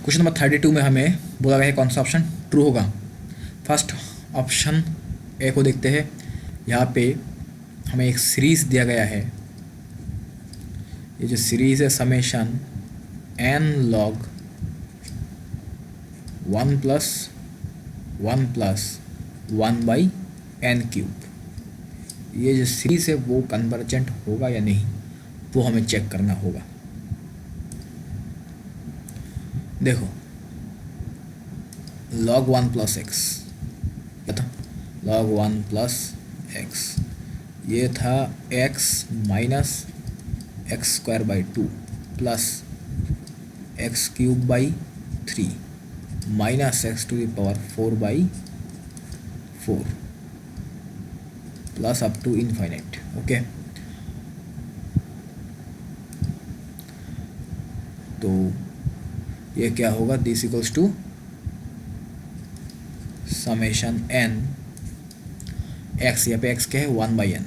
Question number 32 में हमें बोला गया है कौन सा ऑप्शन ट्रू होगा। फर्स्ट ऑप्शन ए को देखते हैं। यहाँ पे हमें एक सीरीज दिया गया है। ये जो सीरीज है summation n log 1 plus 1 by n cube. ये जो सीरीज है वो कन्वर्जेंट होगा या नहीं वो हमें चेक करना होगा। देखो log 1 प्लस एक्स क्या था, log 1 प्लस एक्स, ये था x minus x square by 2 plus x cube by 3 minus x to the power 4 by 4 plus up to infinite. Okay, तो ये क्या होगा, this equals to summation n x, यहाँ पे x क्या है 1 by n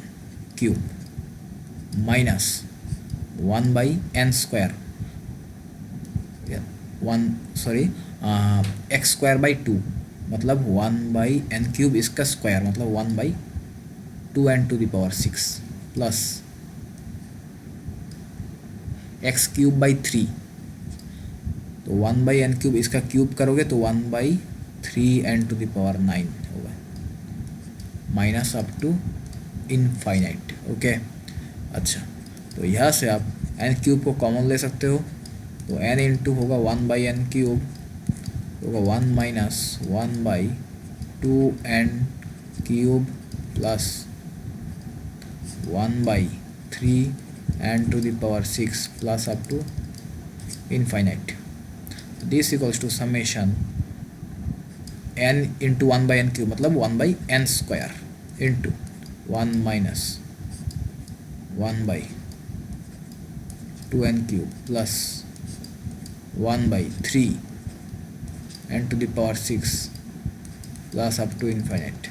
cube minus 1 by n square, x square by 2 मतलब 1 by n cube, इसका स्क्वायर मतलब 1 by 2n to the power 6 plus x cube by 3, तो 1 बाई एन क्यूब इसका cube करोगे तो 1 by 3n to the power 9 होगा minus up to infinite. Okay, अच्छा तो यहाँ से आप एन क्यूब को कॉमन ले सकते हो, तो n इंटू होगा 1 बाई एन क्यूब होगा 1 minus 1 by 2n cube plus 1 by 3n to the power 6 plus up to infinite. This equals to summation n into 1 by n cube मतलब 1 by n square into 1 minus 1 by 2n cube plus 1 by 3n to the power 6 plus up to infinite.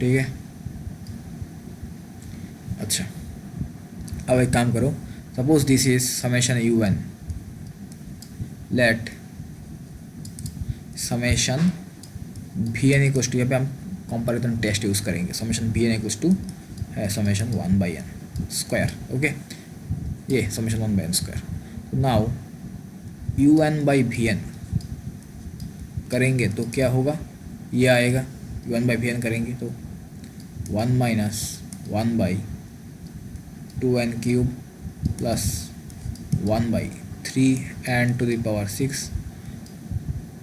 ठीक है, अच्छा अब एक काम करो, suppose this is summation un, let summation vn equals to, यहाँ पे हम कंपैरिजन टेस्ट यूज़ करेंगे, समेशन vn इक्वल्स टू है summation 1 by n square. Okay, ये summation 1 by n square. Now un by vn करेंगे तो क्या होगा, ये आएगा un बाई vn करेंगे तो 1 minus 1 by 2n cube plus 1 by 3n to the power 6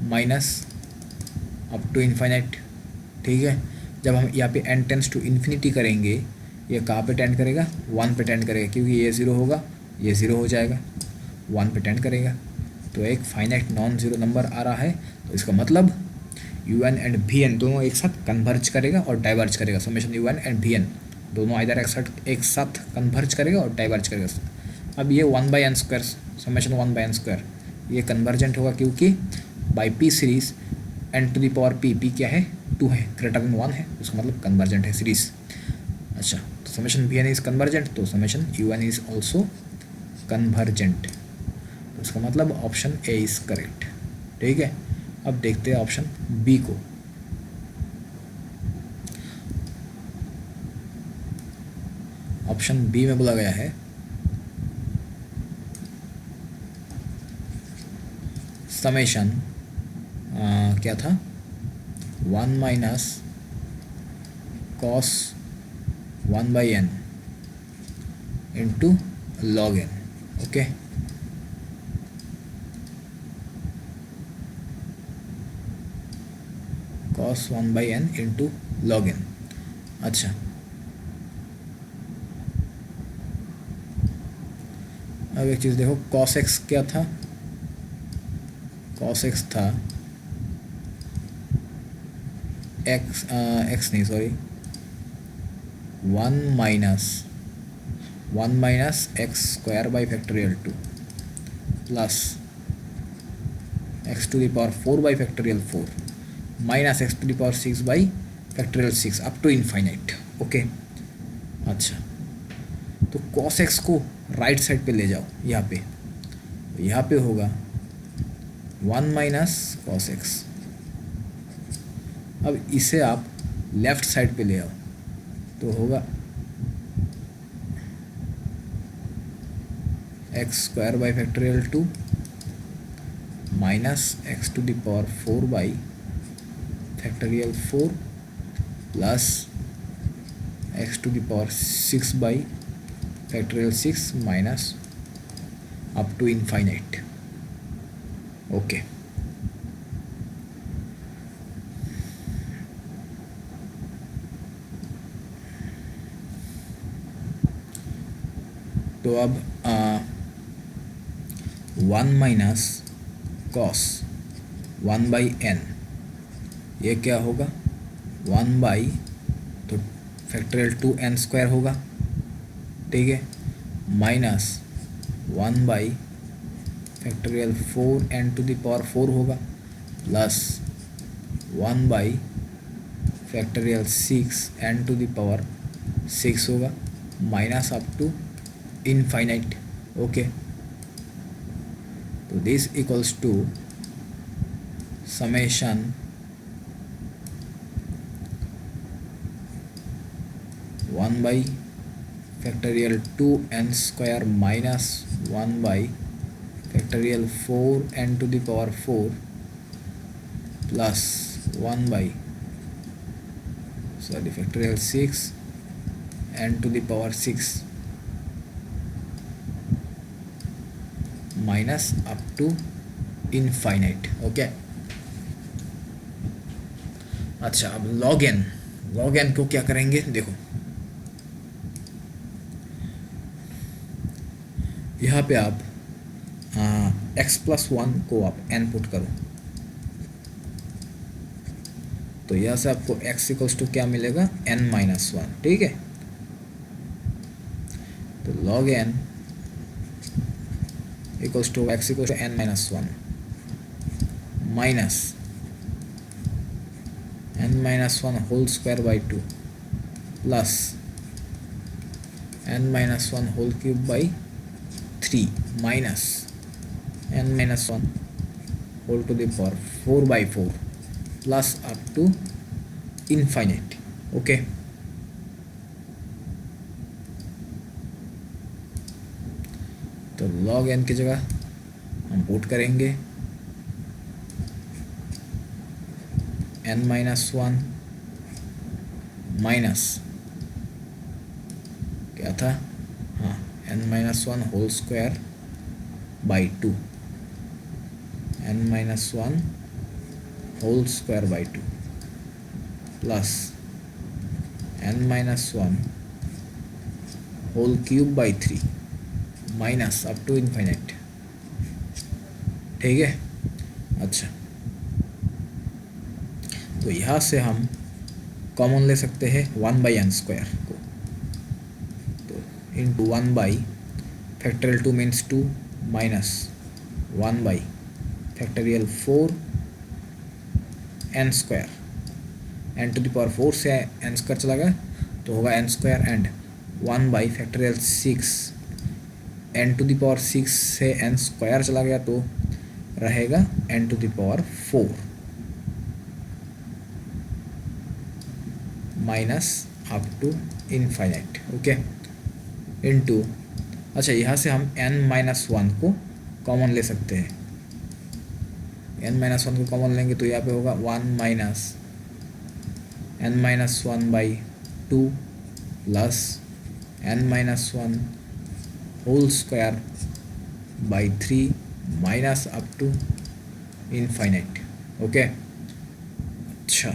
minus up to infinite. ठीक है, जब हम यहाँ पे n टेंस टू इन्फिनिटी करेंगे, ये कहाँ पे टेंड करेगा, 1 पे टेंड करेगा, क्योंकि ये 0 होगा, ये 0 हो जाएगा, 1 पे टेंड करेगा, तो एक फाइनाइट नॉन ज़ीरो नंबर आ रहा है। तो इसका मतलब un एंड vn दोनों एक साथ कन्वर्ज करेगा और डाइवर्ज करेगा। समेशन un एंड vn दोनों इधर एक साथ कन्वर्ज करेगा और डाइवर्ज करेगा। अब ये 1 by n square, summation 1 by n square, ये कन्वर्जेंट होगा क्योंकि by p series n to the power p क्या है 2 है, ग्रेटर देन 1 है, उसका मतलब कन्वर्जेंट है सीरीज। अच्छा, तो समेशन vn इज कन्वर्जेंट, तो summation un is also convergent, तो उसका मतलब ऑप्शन ए इज करेक्ट। ठीक है, अब देखते हैं ऑप्शन बी को। ऑप्शन बी में बोला गया है समेशन क्या था 1 minus cos 1 by n into log n. Okay, cos 1 by n into log n. अच्छा, अब एक चीज़ देखो, कॉस एक्स क्या था, कॉस एक्स था एक्स नहीं sorry 1 minus x square by factorial 2 plus x to the power 4 by factorial 4 minus x to the power 6 by factorial 6 up to infinite. Okay, अच्छा तो कॉस एक्स को right side पे ले जाओ, यहाँ पे होगा 1 माइनस कॉस एक्स। अब इसे आप लेफ्ट साइड पे ले आओ तो होगा x square by factorial 2 minus x to the power 4 by factorial 4 plus x to the power 6 by factorial 6 minus up to infinite. Okay, तो अब 1 माइनस कॉस 1 बाई एन, ये क्या होगा 1 बाई, तो फैक्टोरियल 2n स्क्वायर होगा, ठीक है, minus 1 by factorial 4n to the power 4 होगा, plus 1 by factorial 6n to the power 6 होगा, minus up to infinite. Okay, तो this equals to summation 1 by factorial 2n square minus 1 by factorial 4n to the power 4 plus 1 by factorial 6n to the power 6 minus up to infinite. Okay, अच्छा, अब log N को क्या करेंगे, देखो यहाँ पे आप x प्लस 1 को आप n पुट करो तो यहाँ से आपको x इक्वल्स टू क्या मिलेगा n माइनस 1, ठीक है। तो log n equals to x equals to n minus 1 minus n minus 1 whole square by 2 plus n minus 1 whole cube by 3 minus n minus 1 whole to the power 4 by 4 plus up to infinite. Okay, तो log n की जगह हम put करेंगे n minus 1 minus क्या था, हाँ, n minus 1 whole square by 2, n minus 1 whole square by 2 plus n minus 1 whole cube by 3 minus up to infinite, ठीक है। अच्छा, तो यहाँ से हम कॉमन ले सकते हैं 1 बाई एन स्क्वायर को, तो into 1 by factorial 2 means 2 minus 1 by factorial 4 n square, n to the power 4 से एन स्क्वायर चला गया तो होगा n square and 1 by factorial 6 n to the power 6 से एन स्क्वायर चला गया तो रहेगा n to the power 4 minus up to infinite. Okay, into, अच्छा, यहाँ से हम n माइनस 1 को कॉमन ले सकते हैं, n माइनस 1 को कॉमन लेंगे तो यहाँ पे होगा 1 minus n minus 1 by 2 plus n minus 1 whole square by 3 minus up to infinite. Okay, अच्छा,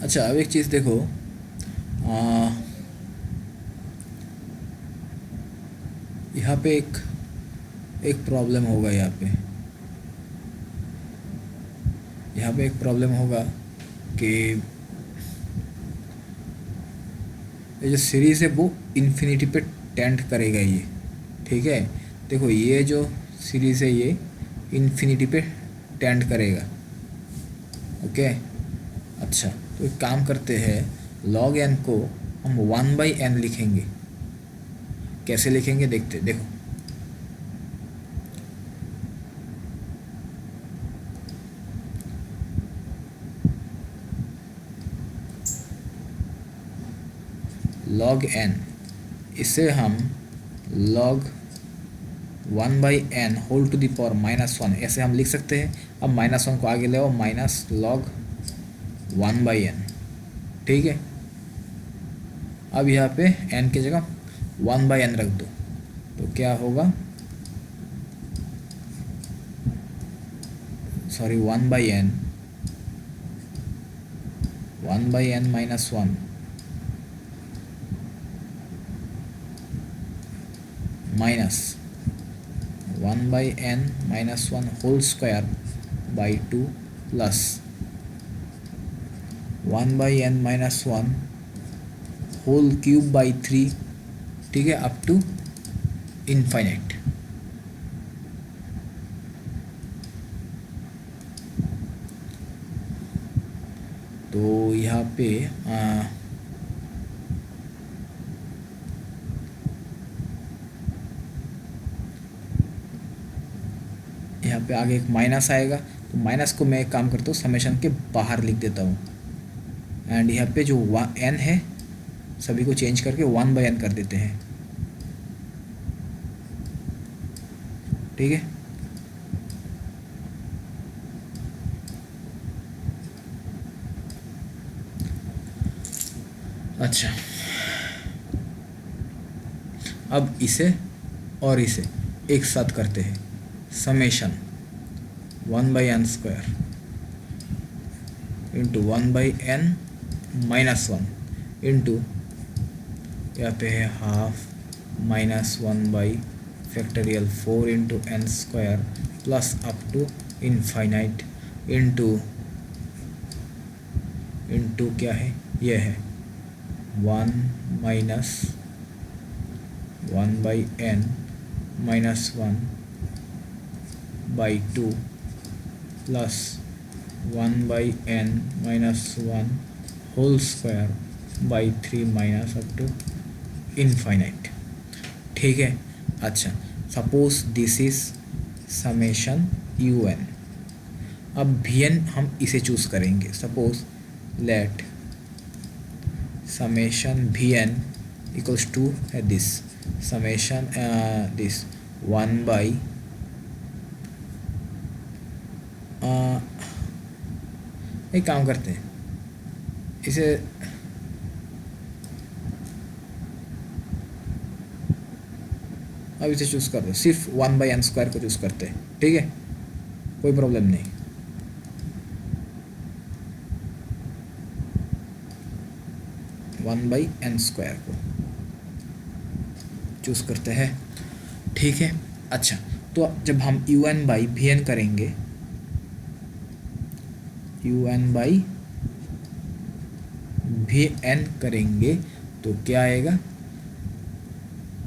अच्छा, अब एक चीज़ देखो, यहाँ पे एक प्रॉब्लम होगा, यहाँ पे एक प्रॉब्लम होगा कि ये जो सीरीज़ है वो इन्फिनिटी पे टेंड करेगा ये, ठीक है। देखो ये जो सीरीज़ है ये इन्फिनिटी पे टेंड करेगा, ओके। अच्छा, तो एक काम करते हैं, log n को हम 1/n लिखेंगे। कैसे लिखेंगे देखते, देखो log n, इसे हम log 1/n whole to the power -1 ऐसे हम लिख सकते हैं। अब -1 को आगे ले आओ, माइनस log 1/n, ठीक है। अब यहाँ पे n की जगह 1/n रख दो, तो क्या होगा, sorry 1/n, 1/n -1 minus 1/n -1 whole square by 2 plus 1/n -1 whole cube by 3, ठीक है, अप टू इनफाइनाइट। तो यहाँ पे आगे एक माइनस आएगा, तो माइनस को मैं एक काम करता हूँ, समेशन के बाहर लिख देता हूँ। एंड यहाँ पे जो n है सभी को चेंज करके 1/n कर देते हैं, ठीक है। अच्छा, अब इसे और इसे एक साथ करते हैं, summation 1/n square into 1/n -1 into यहाँ पे है half -factorial 4 into n square plus up to infinite into क्या है, ये है 1 माइनस 1/n -1/2 प्लस 1/n -1 whole square by 3 minus up to infinite, ठीक है। अच्छा, suppose this is summation un। अब vn हम इसे चूज़ करेंगे, suppose let summation vn equals to है दिस समेशन दिस 1/, एक काम करते हैं, इसे अब इसे चूज़ कर दो, सिर्फ 1/n स्क्वायर को चूज़ करते हैं, ठीक है, कोई प्रॉब्लम नहीं। वन बाई एन स्क्वायर को चूज़ करते हैं, ठीक है। अच्छा, तो जब हम un बाई वी एन करेंगे, un बाई वी एन करेंगे तो क्या आएगा,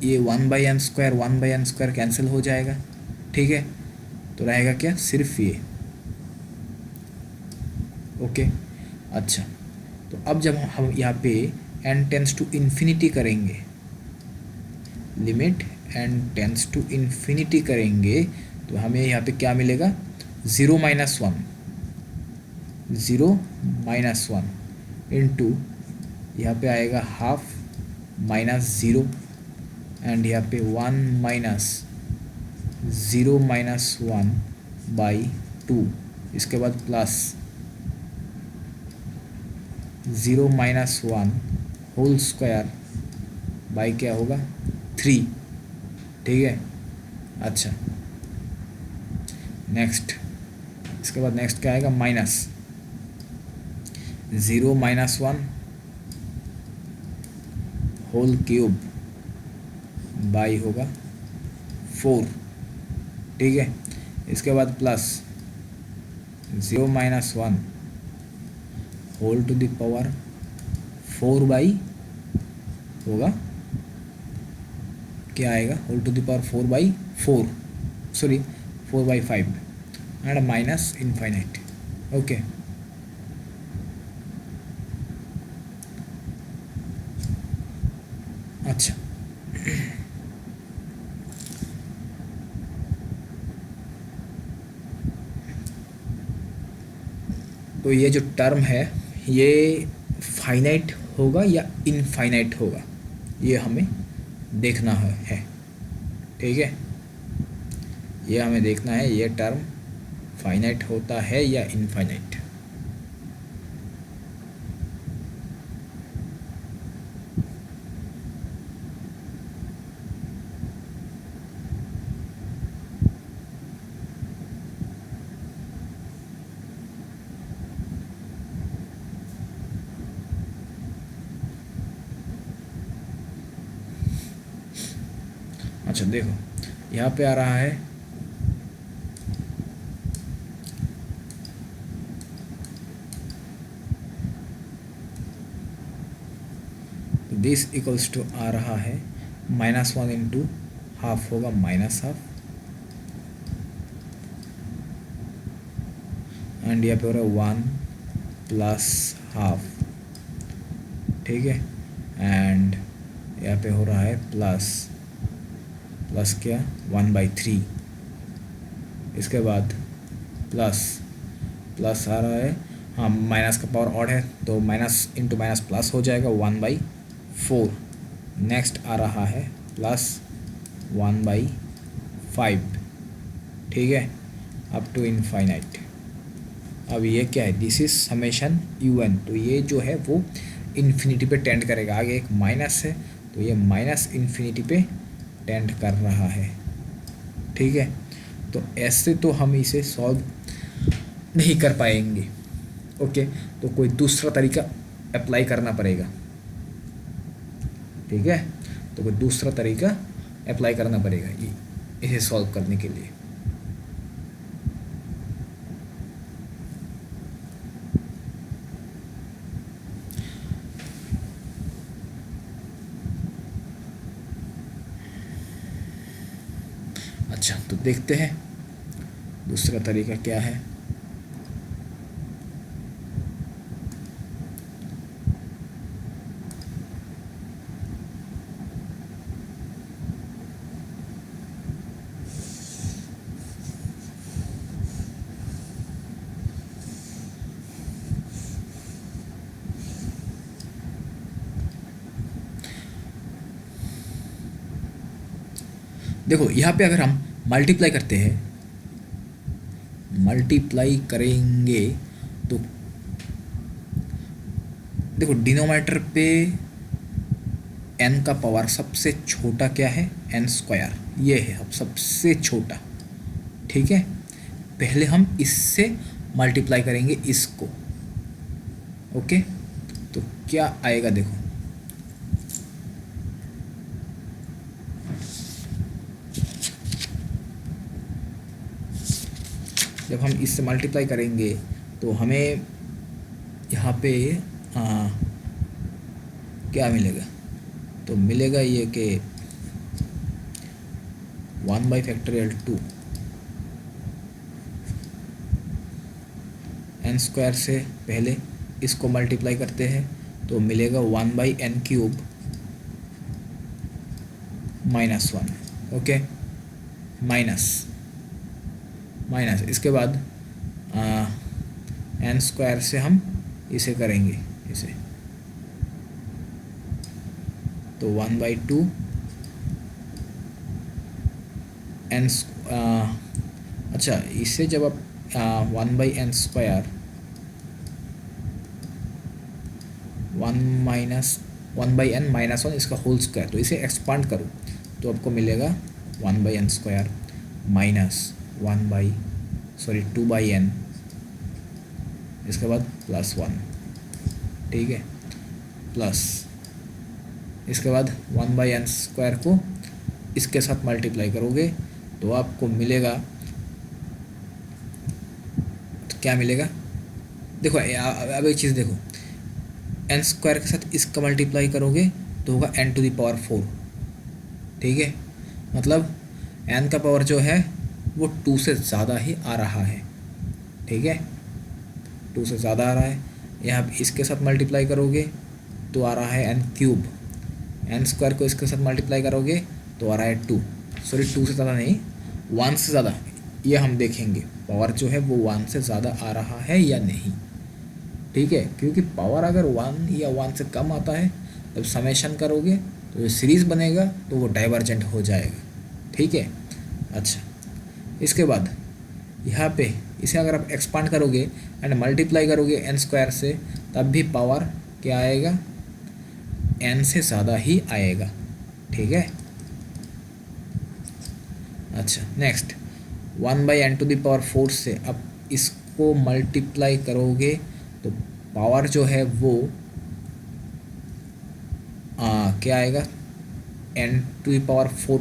ये 1/n स्क्वायर कैंसिल हो जाएगा, ठीक है। तो रहेगा क्या, सिर्फ ये, ओके। अच्छा, तो अब जब हम यहाँ पे n टेंस टू इन्फिनिटी करेंगे, limit n tends to infinity करेंगे, तो हमें यहाँ पे क्या मिलेगा, 0 - 1 इंटू यहाँ पे आएगा हाफ -0 एंड यहाँ पे 1 माइनस 0 - 1/2, इसके बाद प्लस 0 - 1 होल स्क्वायर बाई क्या होगा 3, ठीक है। अच्छा, नेक्स्ट, इसके बाद नेक्स्ट क्या आएगा, माइनस 0 - 1 होल क्यूब बाई होगा 4, ठीक है। इसके बाद plus 0 - 1 whole to the power 4/, होगा क्या आएगा, whole to the power 4/4, sorry 4/5 and minus infinite, okay. अच्छा, तो ये जो टर्म है ये फाइनाइट होगा या इनफाइनाइट होगा, ये हमें देखना है। ठीक है, ये हमें देखना है ये टर्म फाइनाइट होता है या इनफाइनाइट। अच्छा देखो, यहाँ पे आ रहा है दिस इक्वल्स टू आ रहा है -1 इंटू हाफ होगा -हाफ, एंड यहाँ पे हो रहा है 1 प्लस हाफ। ठीक है, एंड यहाँ पे हो रहा है प्लस क्या 1/3। इसके बाद प्लस आ रहा है, हाँ माइनस का पावर ऑड है तो माइनस इंटू माइनस प्लस हो जाएगा 1/4। नेक्स्ट आ रहा है प्लस 1/5। ठीक है, अप टू इनफाइनाइट। अब ये क्या है, दिस इज समेशन UN, तो ये जो है वो इन्फिनिटी पे टेंड करेगा। आगे एक माइनस है तो ये माइनस इन्फिनिटी पे टेंड कर रहा है। ठीक है, तो ऐसे तो हम इसे सॉल्व नहीं कर पाएंगे। ओके, तो कोई दूसरा तरीका अप्लाई करना पड़ेगा। ठीक है, तो कोई दूसरा तरीका अप्लाई करना पड़ेगा इसे सॉल्व करने के लिए। अच्छा, तो देखते हैं दूसरा तरीका क्या है। देखो यहाँ पे अगर हम मल्टीप्लाई करते हैं, मल्टीप्लाई करेंगे तो देखो डिनोमिनेटर पे n का पावर सबसे छोटा क्या है, n², ये है अब सबसे छोटा। ठीक है, पहले हम इससे मल्टीप्लाई करेंगे इसको। ओके, तो क्या आएगा देखो, जब हम इससे मल्टीप्लाई करेंगे तो हमें यहाँ पे क्या मिलेगा, तो मिलेगा ये कि 1/2 n² से पहले इसको मल्टीप्लाई करते हैं तो मिलेगा 1/n³ -1। ओके, माइनस इसके बाद n² से हम इसे करेंगे इसे, तो 1/2 n। अच्छा, इससे जब आप 1/n², 1/n-1 इसका होल स्क्वायर, तो इसे एक्सपांड करो तो आपको मिलेगा 1/n² माइनस 2/n, इसके बाद +1। ठीक है, प्लस इसके बाद 1/n² को इसके साथ मल्टीप्लाई करोगे तो आपको मिलेगा, तो क्या मिलेगा देखो, अब एक चीज़ देखो, n² के साथ इसका मल्टीप्लाई करोगे तो होगा n⁴। ठीक है, मतलब n का पावर जो है वो 2 से ज़्यादा ही आ रहा है। ठीक है, 2 से ज़्यादा आ रहा है। यहाँ इसके साथ मल्टीप्लाई करोगे तो आ रहा है n³। एन स्क्वायर को इसके साथ मल्टीप्लाई करोगे तो आ रहा है 2, सॉरी 2 से ज़्यादा नहीं, 1 से ज़्यादा। ये हम देखेंगे पावर जो है वो 1 से ज़्यादा आ रहा है या नहीं, ठीक है। क्योंकि पावर अगर 1 या 1 से कम आता है जब समेशन करोगे तो जो सीरीज़ बनेगा तो वो डाइवर्जेंट हो जाएगा, ठीक है। अच्छा, इसके बाद यहाँ पे इसे अगर आप एक्सपांड करोगे एंड मल्टीप्लाई करोगे एन स्क्वायर से, तब भी पावर क्या आएगा, एन से ज़्यादा ही आएगा, ठीक है। अच्छा, नेक्स्ट 1/n⁴ से अब इसको मल्टीप्लाई करोगे तो पावर जो है वो क्या आएगा, n⁴,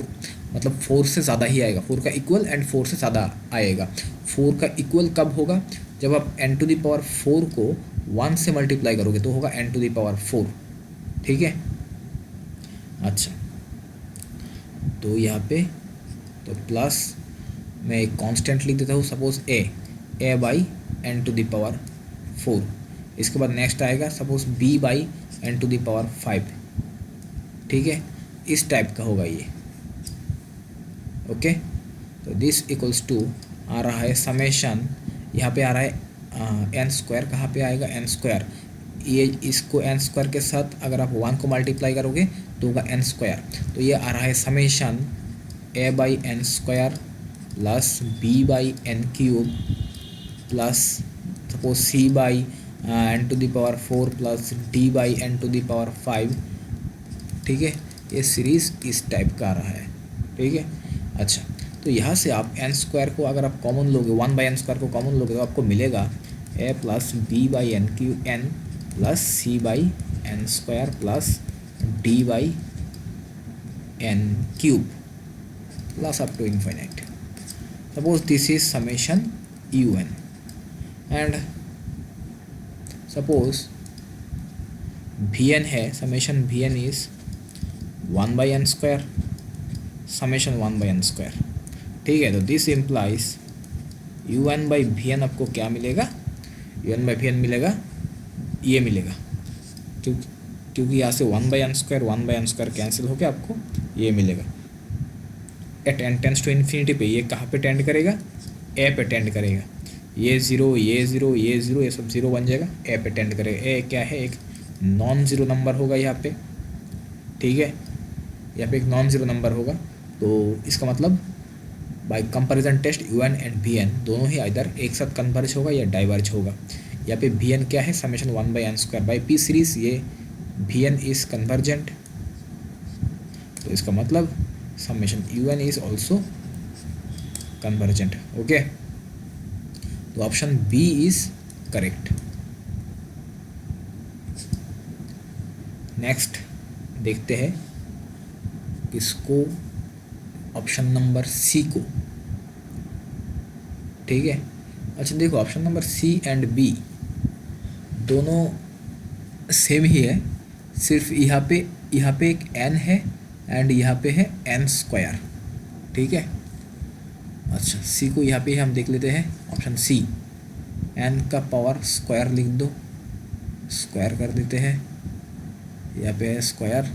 मतलब 4 से ज़्यादा ही आएगा, 4 का इक्वल एंड 4 से ज़्यादा आएगा। 4 का इक्वल कब होगा, जब आप n⁴ को 1 से मल्टीप्लाई करोगे तो होगा n⁴, ठीक है। अच्छा, तो यहाँ पे तो प्लस मैं एक कांस्टेंट लिख देता हूँ, सपोज a/n⁴। इसके बाद नेक्स्ट आएगा सपोज b/n⁵, ठीक है। इस टाइप का होगा ये, ओके। तो दिस इक्वल्स टू आ रहा है समेशन, यहाँ पे आ रहा है एन स्क्वायर, कहाँ पे आएगा एन स्क्वायर, ये इसको एन स्क्वायर के साथ अगर आप 1 को मल्टीप्लाई करोगे तो होगा एन स्क्वायर। तो ये आ रहा है summation a/n² plus b/n³ plus suppose c/n⁴ plus d/n⁵, ठीक है। ये सीरीज़ इस टाइप का आ रहा है, ठीक है। अच्छा, तो यहाँ से आप एन स्क्वायर को अगर आप कॉमन लोगे, 1/n² को कॉमन लोगे तो आपको मिलेगा a plus b/n³ plus c/n² plus d/n³ plus up to infinite. Suppose this is summation un and suppose vn है, summation vn is 1/n², summation 1/n², ठीक है। तो दिस इम्प्लाइज un/vn आपको क्या मिलेगा, un/vn मिलेगा, ये मिलेगा, क्योंकि यहाँ से 1/n² कैंसिल होकर आपको ये मिलेगा। At n tends to infinity पे ये कहाँ पे टेंड करेगा, ए पे टेंड करेगा, ये ज़ीरो, ये ज़ीरो, ये ज़ीरो, ये सब ज़ीरो बन जाएगा, ए पे टेंड करेगा। ए क्या है, एक नॉन ज़ीरो नंबर होगा यहाँ पे, ठीक है। यहाँ पे एक नॉन ज़ीरो नंबर होगा, तो इसका मतलब by comparison test un and vn दोनों ही इधर एक साथ कन्वर्ज होगा या डाइवर्ज होगा। यहाँ पे vn क्या है, summation 1/n² by p series, ये vn इज कन्वर्जेंट, तो इसका मतलब summation un is also convergent, okay. तो option B is correct. Next देखते हैं इसको, ऑप्शन नंबर सी को, ठीक है। अच्छा देखो, option number C and B दोनों सेम ही है, सिर्फ यहाँ पे एक n है एंड यहाँ पे है n², ठीक है। अच्छा, सी को यहाँ पे हम देख लेते हैं, ऑप्शन सी, n का पावर स्क्वायर लिख दो, स्क्वायर कर देते हैं, यहाँ पे है स्क्वायर,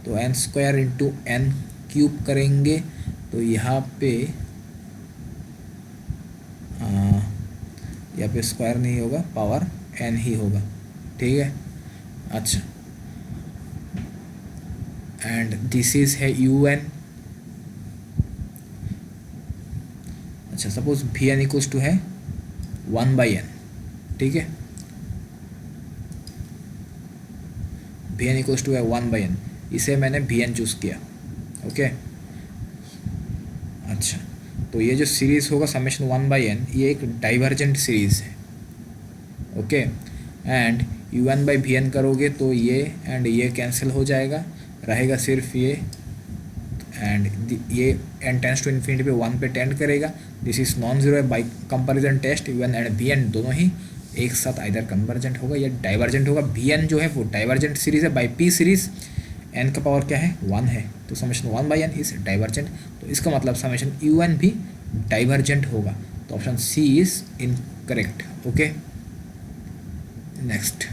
तो n² इंटू n³ करेंगे तो यहाँ पे स्क्वायर नहीं होगा, पावर n ही होगा, ठीक है। अच्छा, एंड दिस इज है un। अच्छा, सपोज vn इक्वल्स टू है 1/n, ठीक है। vn इक्वल्स टू है 1/n, इसे मैंने vn चूज़ किया, ओके। अच्छा, तो ये जो सीरीज़ होगा समेशन 1/n, ये एक डाइवर्जेंट सीरीज़ है, ओके। एंड un/vn करोगे तो ये एंड ये कैंसिल हो जाएगा, रहेगा सिर्फ ये, एंड ये n टेंड्स टू इन्फिनिटी पे 1 पे टेंड करेगा। दिस इज नॉन जीरो है, by comparison test un and vn दोनों ही एक साथ इधर कन्वर्जेंट होगा या डाइवर्जेंट होगा। vn जो है वो डाइवर्जेंट सीरीज़ है बाई p सीरीज़, n का पावर क्या है 1 है, तो समेशन 1/n इज डाइवर्जेंट, तो इसका मतलब समेशन un भी डाइवर्जेंट होगा, तो option C is incorrect, okay. Next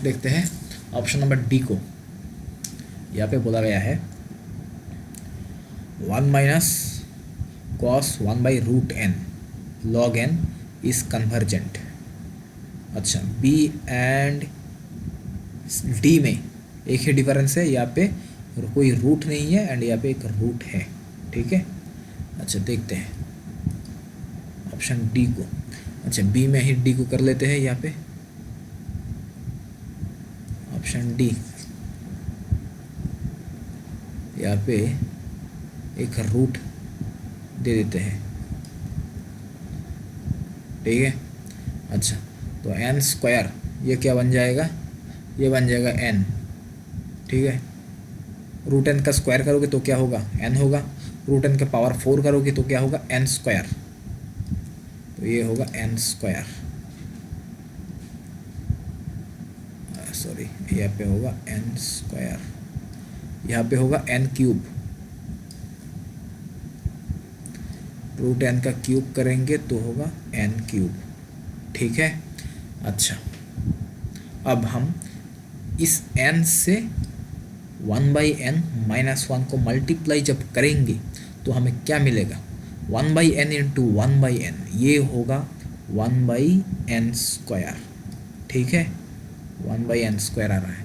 देखते हैं ऑप्शन नंबर डी को यहाँ पे बोला गया है 1 minus cos 1/√n log n is convergent. अच्छा, बी एंड डी में एक ही डिफरेंस है, यहाँ पे कोई रूट नहीं है एंड यहाँ पे एक रूट है। ठीक है, अच्छा देखते हैं ऑप्शन डी को। अच्छा, बी में ही डी को कर लेते हैं यहाँ पे, ऑप्शन डी यहाँ पे एक रूट दे देते हैं। ठीक है, अच्छा तो n स्क्वायर ये क्या बन जाएगा, ये बन जाएगा n। ठीक है, रूट n का स्क्वायर करोगे तो क्या होगा, n होगा। रूट n का पावर 4 करोगे तो क्या होगा, n स्क्वायर। तो ये होगा n स्क्वायर, सॉरी यहाँ पे होगा n स्क्वायर, यहाँ पे होगा n क्यूब। रूट n का क्यूब करेंगे तो होगा n क्यूब। ठीक है, अच्छा अब हम इस n से 1/n माइनस 1 को मल्टीप्लाई जब करेंगे तो हमें क्या मिलेगा, 1/n इंटू 1/n, ये होगा 1/n स्क्वायर। ठीक है, 1/n स्क्वायर आ रहा है।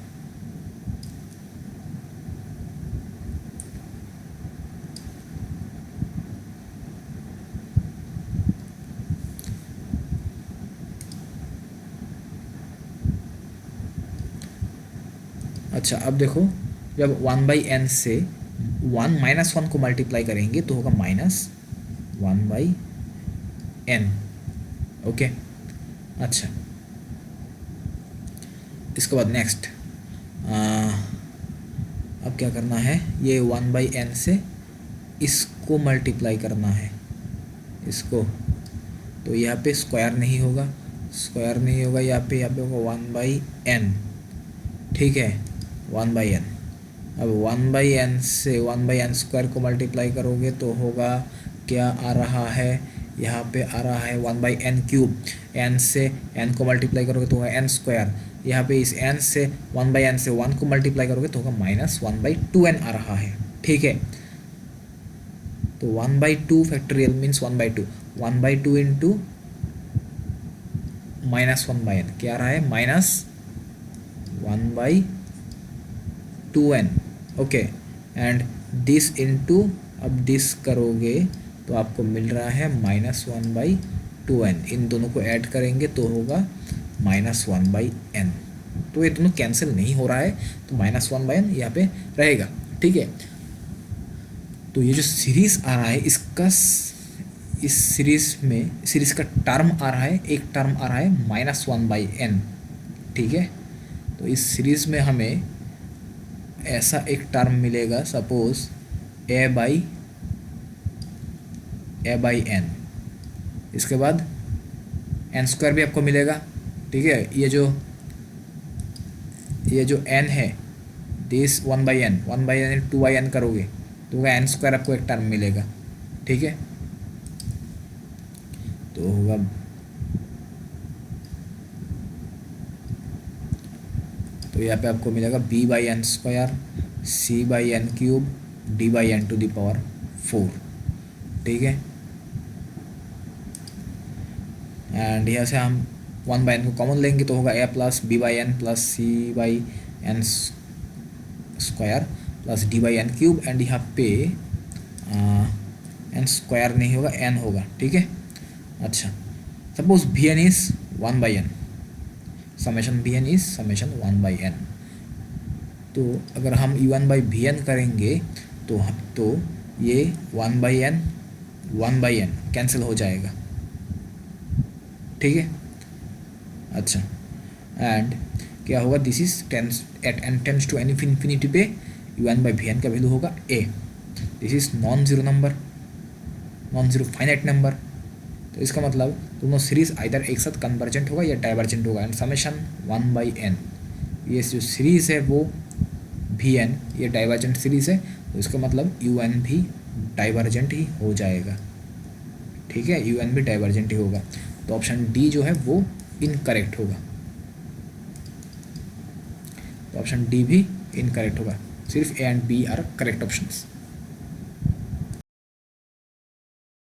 अच्छा अब देखो, जब 1/n से 1 माइनस 1 को मल्टीप्लाई करेंगे तो होगा -1/n। ओके, अच्छा इसके बाद नेक्स्ट अब क्या करना है, ये 1/n से इसको मल्टीप्लाई करना है, इसको। तो यहाँ पे स्क्वायर नहीं होगा, स्क्वायर नहीं होगा यहाँ पे होगा 1/n। ठीक है, 1/n। अब 1/n से 1/n स्क्वायर को मल्टीप्लाई करोगे तो होगा, क्या आ रहा है, यहाँ पे आ रहा है 1/n क्यूब। n से n को मल्टीप्लाई करोगे तो होगा n स्क्वायर। यहाँ पे इस n से 1/n से 1 को मल्टीप्लाई करोगे तो होगा -1/2n आ रहा है। ठीक है, तो 1/2 फैक्टोरियल मीन्स 1/2, 1/2 इंटू -1/n क्या आ रहा है, -1/2n। Okay, and this into, अब दिस करोगे तो आपको मिल रहा है -1/2n। इन दोनों को ऐड करेंगे तो होगा -1/n। तो ये दोनों कैंसिल नहीं हो रहा है, तो -1/n यहाँ पे रहेगा। ठीक है, तो ये जो सीरीज आ रहा है इसका, इस सीरीज का टर्म आ रहा है, एक टर्म आ रहा है -1/n। ठीक है, तो इस सीरीज में हमें ऐसा एक टर्म मिलेगा, सपोज a/n। इसके बाद n स्क्वायर भी आपको मिलेगा। ठीक है, ये जो n है, दिस 1/n 2/n करोगे तो होगा n स्क्वायर, आपको एक टर्म मिलेगा। ठीक है, तो होगा तो यहाँ पे आपको मिलेगा b/n square c/n cube d/n to the power 4। ठीक है, एंड यहाँ से हम 1/n को कॉमन लेंगे तो होगा a plus b/n plus c/n square plus d/n cube, and यहाँ पे n स्क्वायर नहीं होगा, n होगा। ठीक है, अच्छा suppose bn is 1/n, summation bn is summation 1/n। तो अगर हम u1/bn करेंगे तो ये 1/n कैंसिल हो जाएगा। ठीक है, अच्छा एंड क्या होगा, this is tends at n tends to infinity पे u1/bn का वैल्यू होगा a। This is non zero number, non zero finite number. तो इसका मतलब दोनों सीरीज आइदर एक साथ कन्वर्जेंट होगा या डाइवर्जेंट होगा, एंड समेशन 1/n, ये जो सीरीज है वो bn, ये डाइवर्जेंट सीरीज है, तो इसका मतलब un भी डाइवर्जेंट ही हो जाएगा। ठीक है, un भी डाइवर्जेंट ही होगा, तो ऑप्शन डी जो है वो इनकरेक्ट होगा। तो ऑप्शन डी भी इनकरेक्ट होगा, सिर्फ A and B are correct options.